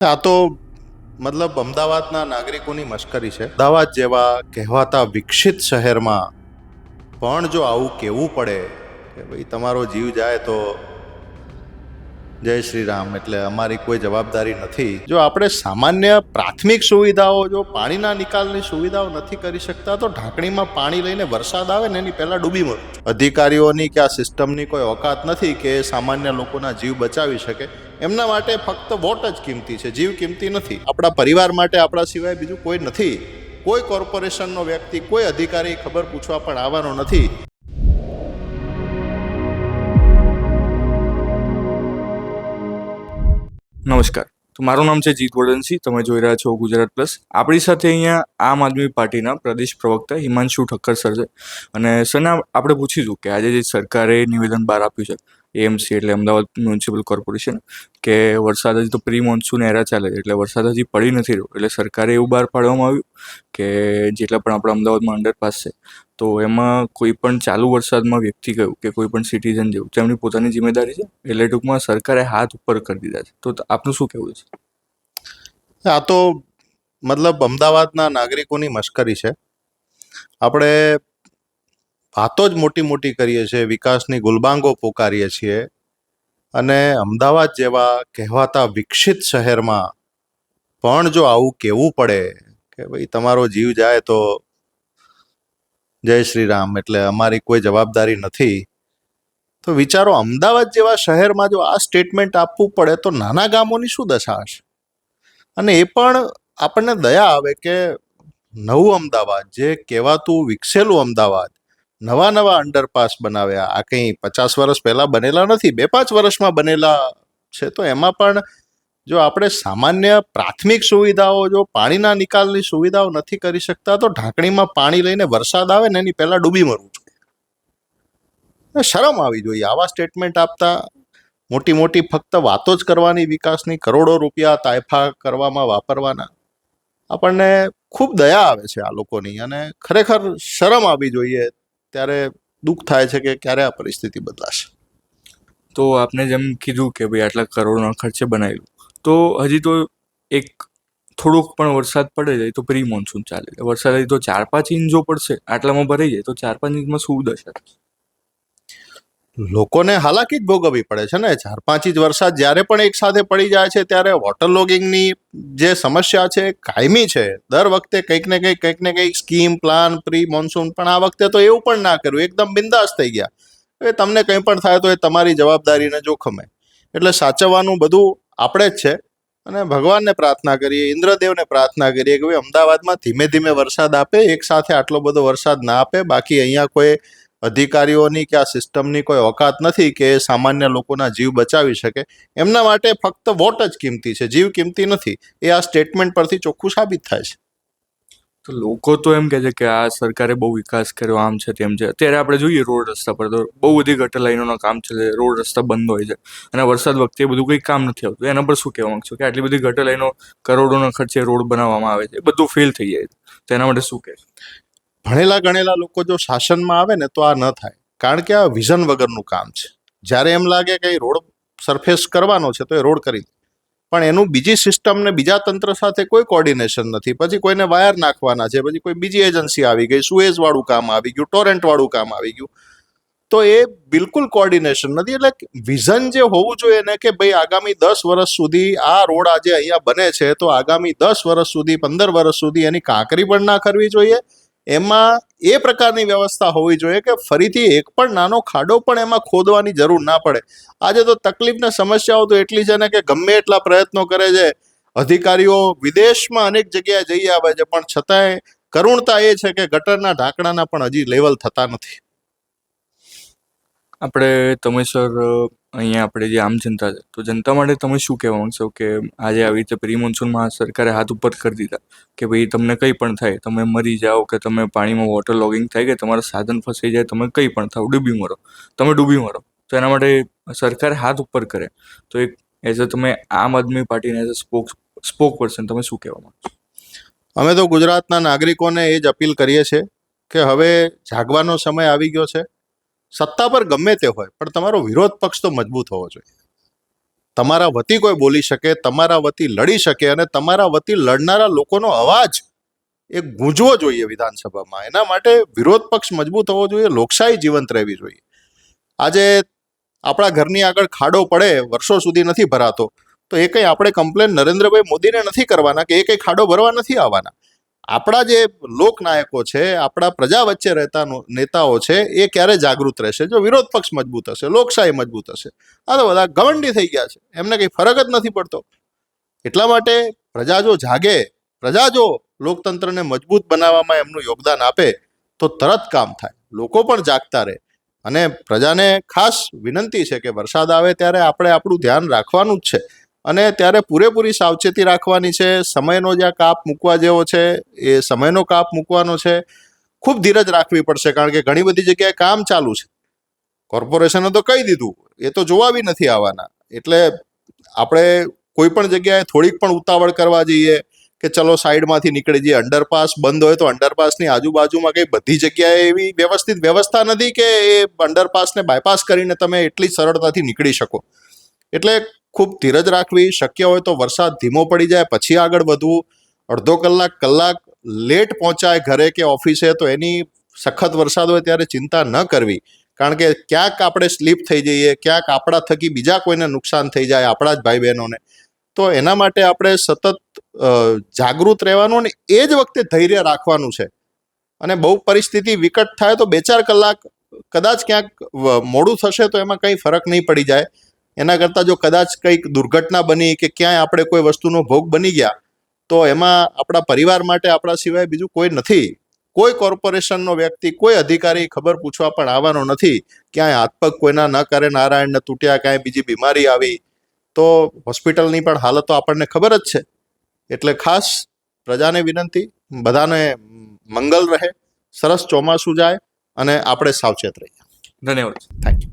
આ તો અમદાવાદના નાગરિકોની મશ્કરી છે. અમદાવાદ જેવા કહેવાતા વિકસિત શહેરમાં પણ જો આવું કહેવું પડે કે ભાઈ તમારો જીવ જાય તો જય શ્રી રામ, એટલે અમારી કોઈ જવાબદારી નથી. જો આપણે સામાન્ય પ્રાથમિક સુવિધાઓ, જો પાણીના નિકાલની સુવિધાઓ નથી કરી શકતા તો ઢાંકણીમાં પાણી લઈને વરસાદ આવે ને એની પહેલા ડૂબી મરો. અધિકારીઓની કે આ સિસ્ટમની કોઈ ઓકાત નથી કે સામાન્ય લોકોના જીવ બચાવી શકે. એમના માટે ફક્ત વોટ જ કિંમતી છે, જીવ કિંમતી નથી. આપણા પરિવાર માટે આપણા સિવાય બીજું કોઈ નથી. કોઈ કોર્પોરેશનનો વ્યક્તિ, કોઈ અધિકારી ખબર પૂછવા પણ આવવાનો નથી. નમસ્કાર, તો મારું નામ છે જીત વડનસિંહ. તમે જોઈ રહ્યા છો ગુજરાત પ્લસ. આપણી સાથે અહીંયા આમ આદમી પાર્ટીના પ્રદેશ પ્રવક્તા હિમાંશુ ઠક્કર સર છે. અને સરને આપણે પૂછીશું કે આજે જે સરકારે નિવેદન બહાર આપ્યું છે એએમસી એટલે અમદાવાદ મ્યુનિસિપલ કોર્પોરેશન, કે વરસાદ હજી તો પ્રી મોન્સૂન એરા ચાલે છે એટલે વરસાદ હજી પડી નથી રહ્યો, એટલે સરકારે એવું બહાર પાડવામાં આવ્યું કે જેટલા પણ આપણા અમદાવાદમાં અંડરપાસ છે તો એમાં કોઈ પણ ચાલુ વરસાદમાં વ્યક્તિ ગયું કે કોઈ પણ સિટીઝન જેવું તેમની પોતાની જિમ્મેદારી છે, એટલે ટૂંકમાં સરકારે હાથ ઉપર કરી દીધા છે. તો આપનું શું કહેવું છે? આ તો અમદાવાદના નાગરિકોની મશ્કરી છે. આપણે વાતો જ મોટી મોટી કરીએ છીએ, વિકાસની ગુલબાંગો પોકારીએ છીએ, અને અમદાવાદ જેવા કહેવાતા વિકસિત શહેરમાં પણ જો આવું કહેવું પડે કે ભાઈ તમારો જીવ જાય તો જય શ્રી રામ, એટલે અમારી કોઈ જવાબદારી નથી, તો વિચારો અમદાવાદ જેવા શહેરમાં જો આ સ્ટેટમેન્ટ આપવું પડે તો નાના ગામોની શું દશા હશે. અને એ પણ આપણને દયા આવે કે નવું અમદાવાદ, જે કહેવાતું વિકસેલું અમદાવાદ, નવા નવા અંડરપાસ બનાવ્યા. આ કંઈ 50 વર્ષ પહેલા બનેલા નથી, 2-5 વર્ષમાં બનેલા છે. તો એમાં પણ જો આપણે સામાન્ય પ્રાથમિક સુવિધાઓ, જો પાણીના નિકાલની સુવિધાઓ નથી કરી શકતા તો ઢાંકણીમાં પાણી લઈને વરસાદ આવે ને એની પહેલા ડૂબી મરવું જોઈએ. શરમ આવી જોઈએ આવા સ્ટેટમેન્ટ આપતા. મોટી મોટી ફક્ત વાતો જ કરવાની, વિકાસની કરોડો રૂપિયા તાયફા કરવામાં વાપરવાના. આપણને ખૂબ દયા આવે છે આ લોકોની, અને ખરેખર શરમ આવી જોઈએ. ત્યારે દુઃખ થાય છે કે ક્યારે આ પરિસ્થિતિ બદલાશે. તો આપને જેમ કીધું કે ભાઈ આટલા કરોડના ખર્ચે બનાવેલું, તો હજી તો એક થોડોક પણ વરસાદ પડે જાય તો પ્રી મોન્સૂન ચાલે. વરસાદ હજી તો 4-5 ઇંચ જો પડશે, આટલામાં ભરાઈ જાય તો 4-5 ઇંચમાં શું દશા થશે? લોકોને હાલાકી જ ભોગવવી પડે છે ને. 4-5 ઇંચ વરસાદ જ્યારે પણ એક સાથે પડી જાય છે ત્યારે વોટર લોગિંગની જે સમસ્યા છે કાયમી છે. દર વખતે કંઈક ને કંઈક સ્કીમ, પ્લાન, પ્રી મોન્સૂન. પણ આ વખતે તો એવું પણ ના કર્યું, એકદમ બિંદાસ થઈ ગયા. એ તમને કંઈ પણ થાય તો એ તમારી જવાબદારીને જોખમે. એટલે સાચવવાનું બધું આપણે જ છે. અને ભગવાનને પ્રાર્થના કરીએ, ઇન્દ્રદેવને પ્રાર્થના કરીએ કે ભાઈ અમદાવાદમાં ધીમે ધીમે વરસાદ આપે, એક સાથે આટલો બધો વરસાદ ના આપે. બાકી અહીંયા કોઈ અધિકારીઓની કે આ સિસ્ટમની કોઈ ઓકાત નથી કે સામાન્ય લોકોના જીવ બચાવી શકે. એમના માટે ફક્ત વોટ જ કિંમતી છે, જીવ કિંમતી નથી. એ આ સ્ટેટમેન્ટ પરથી ચોખ્ખું સાબિત થાય છે. તો લોકો તો એમ કહે છે કે આ સરકારે બહુ વિકાસ કર્યો, આમ છે તેમ છે. અત્યારે આપણે જોઈએ રોડ રસ્તા પર તો બહુ બધી ગટર લાઈનોના કામ ચાલે છે, રોડ રસ્તા બંધ હોય છે, અને વરસાદ વખતે બધું કંઈ કામ નથી આવતું. એના પર શું કહેવા માંગશો કે આટલી બધી ગટર લાઈનો કરોડોના ખર્ચે રોડ બનાવવામાં આવે છે, બધું ફેલ થઈ જાય છે, તો એના માટે શું કહે? ભણેલા ગણેલા લોકો જો શાસનમાં આવે ને તો આ ન થાય, કારણ કે આ વિઝન વગરનું કામ છે. જ્યારે એમ લાગે કે રોડ સરફેસ કરવાનો છે તો એ રોડ કરી દે, પણ એનું બીજી સિસ્ટમ ને બીજા તંત્ર સાથે કોઈ કોર્ડિનેશન નથી. પછી કોઈને વાયર નાખવાના છે, પછી કોઈ બીજી એજન્સી આવી ગઈ, સુએઝ વાળું કામ આવી ગયું, ટોરેન્ટ વાળું કામ આવી ગયું. તો એ બિલકુલ કોર્ડિનેશન નથી. એટલે વિઝન જે હોવું જોઈએ ને કે ભાઈ આગામી 10 વર્ષ સુધી આ રોડ આજે અહીંયા બને છે તો આગામી 10 વર્ષ સુધી, 15 વર્ષ સુધી એની કાંકરી પણ ના કરવી જોઈએ. એમાં એ પ્રકારની વ્યવસ્થા હોવી જોઈએ કે ફરીથી એક પણ નાનો ખાડો પણ એમાં ખોદવાની જરૂર ના પડે. આજે તો તકલીફ ને સમસ્યાઓ તો એટલી છે ને કે ગમે એટલા પ્રયત્નો કરે છે અધિકારીઓ, વિદેશમાં અનેક જગ્યાએ જઈ આવે છે, પણ છતાંય કરુણતા એ છે કે ગટરના ઢાંકણાના પણ હજી લેવલ થતા નથી. તમે સર અહીંયા આપણે જે આમ જનતા છે, તો જનતા માટે તમે શું કહેવા માંગશો કે આજે આવી રીતે પ્રી મોન્સૂનમાં સરકારે હાથ ઉપર કરી દીધા કે ભાઈ તમને કંઈ પણ થાય, તમે મરી જાઓ કે તમે પાણીમાં વોટર લોગિંગ થાય કે તમારા સાધન ફસાઈ જાય, તમે કંઈ પણ થાવ, તમે ડૂબી મરો, તો એના માટે સરકારે હાથ ઉપર કરે, તો એક એઝ અ તમે આમ આદમી પાર્ટીને એઝ અ સ્પોક પર્સન તમે શું કહેવા માંગશો? અમે તો ગુજરાતના નાગરિકોને એ જ અપીલ કરીએ છીએ કે હવે જાગવાનો સમય આવી ગયો છે. સત્તા પર ગમે તે હોય પણ તમારો વિરોધ પક્ષ તો મજબૂત હોવો જોઈએ. તમારા વતી કોઈ બોલી શકે, તમારા વતી લડી શકે અને તમારા વતી લડનારા લોકોનો અવાજ એ ગૂંજવો જોઈએ વિધાનસભામાં. એના માટે વિરોધ પક્ષ મજબૂત હોવો જોઈએ, લોકશાહી જીવંત રહેવી જોઈએ. આજે આપણા ઘરની આગળ ખાડો પડે, વર્ષો સુધી નથી ભરાતો, તો એ કંઈ આપણે કમ્પ્લેન નરેન્દ્રભાઈ મોદીને નથી કરવાના કે એ કંઈ ખાડો ભરવા નથી આવવાના. આપણા જે લોકનાયકો છે, આપણા પ્રજા વચ્ચે રહેતા નેતાઓ છે, એ ક્યારે જાગૃત રહેશે? જો વિરોધ પક્ષ મજબૂત હશે, લોકશાહી મજબૂત હશે. આ તો બધા ગવંડી થઈ ગયા છે, એમને કંઈ ફરક જ નથી પડતો. એટલા માટે પ્રજા જો જાગે, પ્રજા જો લોકતંત્રને મજબૂત બનાવવામાં એમનું યોગદાન આપે તો તરત કામ થાય, લોકો પણ જાગતા રહે. અને પ્રજાને ખાસ વિનંતી છે કે વરસાદ આવે ત્યારે આપણે આપણું ધ્યાન રાખવાનું જ છે અને ત્યારે પૂરેપૂરી સાવચેતી રાખવાની છે. સમયનો જ્યાં કાપ મૂકવા જેવો છે એ સમયનો કાપ મૂકવાનો છે. ખૂબ ધીરજ રાખવી પડશે, કારણ કે ઘણી બધી જગ્યાએ કામ ચાલુ છે. કોર્પોરેશને તો કહી દીધું, એ તો જોવા બી નથી આવવાના. એટલે આપણે કોઈ પણ જગ્યાએ થોડીક પણ ઉતાવળ કરવા જઈએ કે ચલો સાઈડમાંથી નીકળી જઈએ, અંડરપાસ બંધ હોય તો અંડરપાસની આજુબાજુમાં કંઈ બધી જગ્યાએ એવી વ્યવસ્થિત વ્યવસ્થા નથી કે એ અંડરપાસને બાયપાસ કરીને તમે એટલી સરળતાથી નીકળી શકો. એટલે ખૂબ ધીરજ રાખવી, શક્ય હોય તો વરસાદ ધીમો પડી જાય પછી આગળ વધવું. અડધો કલાક લેટ પહોંચાય ઘરે કે ઓફિસે તો એની સખત વરસાદ હોય ત્યારે ચિંતા ન કરવી, કારણ કે ક્યાંક આપણે સ્લીપ થઈ જઈએ, ક્યાંક આપણા થકી બીજા કોઈને નુકસાન થઈ જાય, આપણા જ ભાઈ બહેનોને. તો એના માટે આપણે સતત જાગૃત રહેવાનું અને એ જ વખતે ધૈર્ય રાખવાનું છે. અને બહુ પરિસ્થિતિ વિકટ થાય તો 2-4 કલાક કદાચ ક્યાંક મોડું થશે તો એમાં કંઈ ફરક નહીં પડી જાય. એના કરતાં જો કદાચ કંઈક દુર્ઘટના બની કે ક્યાંય આપણે કોઈ વસ્તુનો ભોગ બની ગયા તો એમાં આપણા પરિવાર માટે આપણા સિવાય બીજું કોઈ નથી. કોઈ કોર્પોરેશનનો વ્યક્તિ, કોઈ અધિકારી ખબર પૂછવા પણ આવવાનો નથી. ક્યાંય હાથ પગ કોઈના ન કરે, નારાયણને તૂટ્યા, ક્યાંય બીજી બીમારી આવી તો હોસ્પિટલની પણ હાલતો આપણને ખબર જ છે. એટલે ખાસ પ્રજાને વિનંતી, બધાને મંગલ રહે, સરસ ચોમાસું જાય અને આપણે સાવચેત રહીએ. ધન્યવાદ. Thank you.